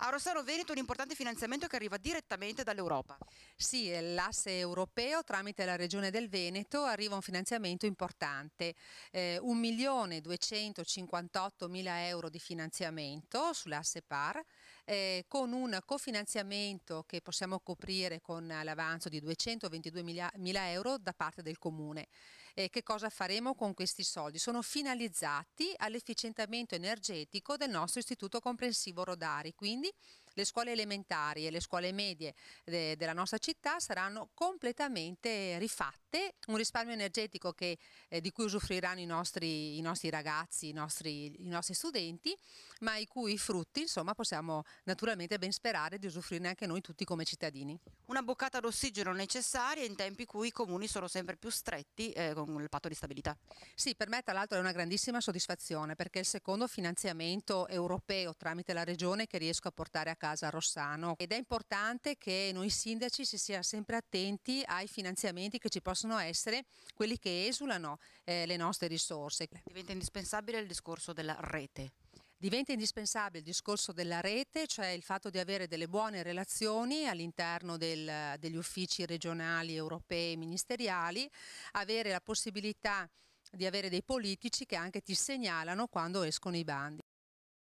A Rossano Veneto un importante finanziamento che arriva direttamente dall'Europa. Sì, l'asse europeo tramite la Regione del Veneto arriva un finanziamento importante, 1.258.000 euro di finanziamento sull'asse PAR, con un cofinanziamento che possiamo coprire con l'avanzo di 222.000 euro da parte del Comune. Che cosa faremo con questi soldi? Sono finalizzati all'efficientamento energetico del nostro Istituto Comprensivo Rodari, quindi le scuole elementari e le scuole medie della nostra città saranno completamente rifatte, un risparmio energetico di cui usufruiranno i nostri ragazzi, i nostri studenti, ma i cui frutti insomma possiamo naturalmente ben sperare di usufruirne anche noi tutti come cittadini. Una boccata d'ossigeno necessaria in tempi in cui i comuni sono sempre più stretti con il patto di stabilità. Sì, per me tra l'altro è una grandissima soddisfazione perché è il secondo finanziamento europeo tramite la Regione che riesco a portare a casa a Rossano ed è importante che noi sindaci si sia sempre attenti ai finanziamenti che ci possono essere, quelli che esulano le nostre risorse. Diventa indispensabile il discorso della rete. Diventa indispensabile il discorso della rete, cioè il fatto di avere delle buone relazioni all'interno degli uffici regionali, europei, ministeriali, avere la possibilità di avere dei politici che anche ti segnalano quando escono i bandi.